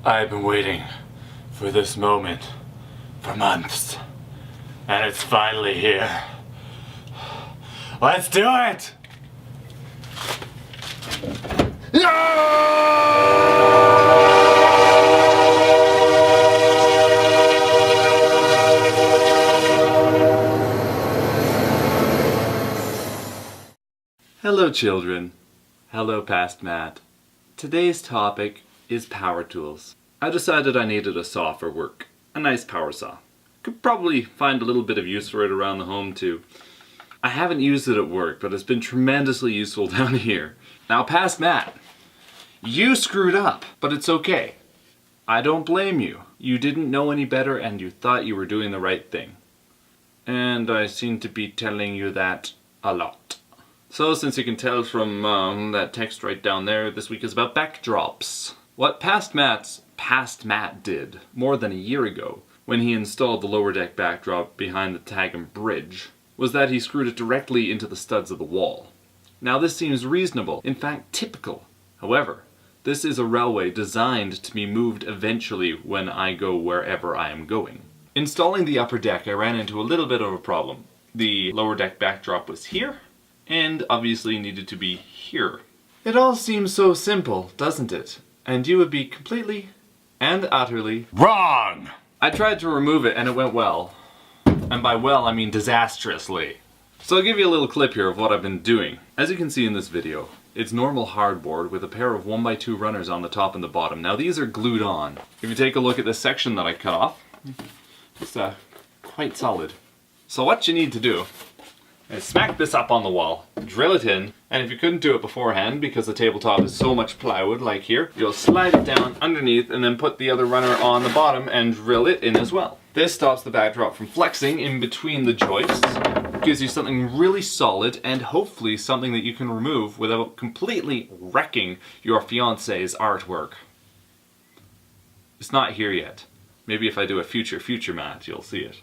I've been waiting for this moment for months, and it's finally here. Let's do it! Hello children. Hello past Matt. Today's topic is power tools. I decided I needed a saw for work. A nice power saw. Could probably find a little bit of use for it around the home too. I haven't used it at work, but it's been tremendously useful down here. Now past Matt, you screwed up, but it's okay. I don't blame you. You didn't know any better and you thought you were doing the right thing. And I seem to be telling you that a lot. So since you can tell from that text right down there, this week is about backdrops. What past Matt did more than a year ago when he installed the lower deck backdrop behind the Tagum Bridge was that he screwed it directly into the studs of the wall. Now this seems reasonable, in fact typical. However, this is a railway designed to be moved eventually when I go wherever I am going. Installing the upper deck, I ran into a little bit of a problem. The lower deck backdrop was here, and obviously needed to be here. It all seems so simple, doesn't it? And you would be completely and utterly wrong! I tried to remove it and it went well. And by well, I mean disastrously. So I'll give you a little clip here of what I've been doing. As you can see in this video, it's normal hardboard with a pair of 1x2 runners on the top and the bottom. Now these are glued on. If you take a look at this section that I cut off, it's quite solid. So what you need to do is smack this up on the wall, drill it in, and if you couldn't do it beforehand because the tabletop is so much plywood like here, you'll slide it down underneath and then put the other runner on the bottom and drill it in as well. This stops the backdrop from flexing in between the joists, gives you something really solid and hopefully something that you can remove without completely wrecking your fiance's artwork. It's not here yet. Maybe if I do a future Matt, you'll see it.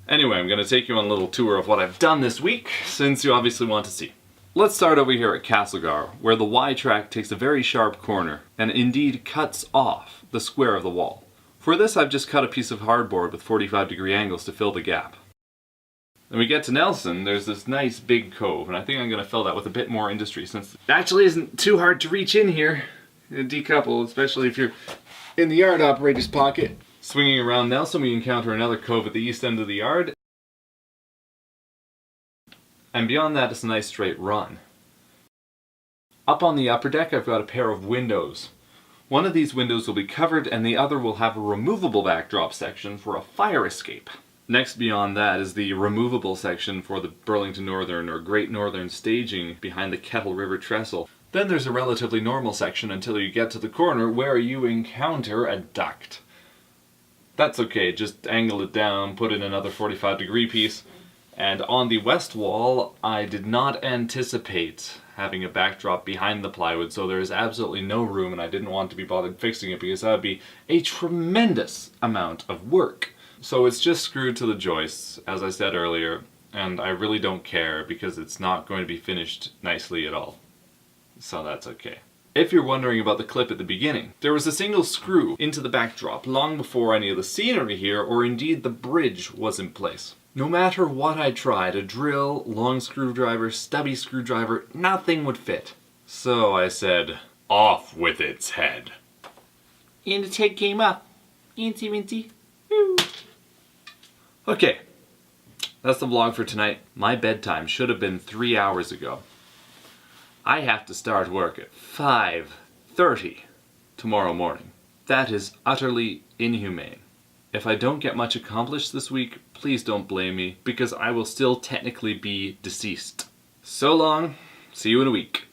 Anyway, I'm going to take you on a little tour of what I've done this week, since you obviously want to see. Let's start over here at Castlegar, where the Y-track takes a very sharp corner, and indeed cuts off the square of the wall. For this I've just cut a piece of hardboard with 45-degree angles to fill the gap. When we get to Nelson, there's this nice big cove, and I think I'm going to fill that with a bit more industry, since it actually isn't too hard to reach in here and decouple, especially if you're in the yard operator's pocket. Swinging around Nelson, we encounter another cove at the east end of the yard. And beyond that, it's a nice straight run. Up on the upper deck, I've got a pair of windows. One of these windows will be covered and the other will have a removable backdrop section for a fire escape. Next beyond that is the removable section for the Burlington Northern or Great Northern staging behind the Kettle River trestle. Then there's a relatively normal section until you get to the corner where you encounter a duct. That's okay, just angle it down, put in another 45-degree piece, and on the west wall I did not anticipate having a backdrop behind the plywood, so there is absolutely no room and I didn't want to be bothered fixing it because that would be a tremendous amount of work. So it's just screwed to the joists, as I said earlier, and I really don't care because it's not going to be finished nicely at all. So that's okay. If you're wondering about the clip at the beginning, there was a single screw into the backdrop long before any of the scenery here or indeed the bridge was in place. No matter what I tried, a drill, long screwdriver, stubby screwdriver, nothing would fit. So I said, off with its head. And its head came up. Incy wincy. Woo. Okay, that's the vlog for tonight. My bedtime should have been 3 hours ago. I have to start work at 5:30 tomorrow morning. That is utterly inhumane. If I don't get much accomplished this week, please don't blame me, because I will still technically be deceased. So long, see you in a week.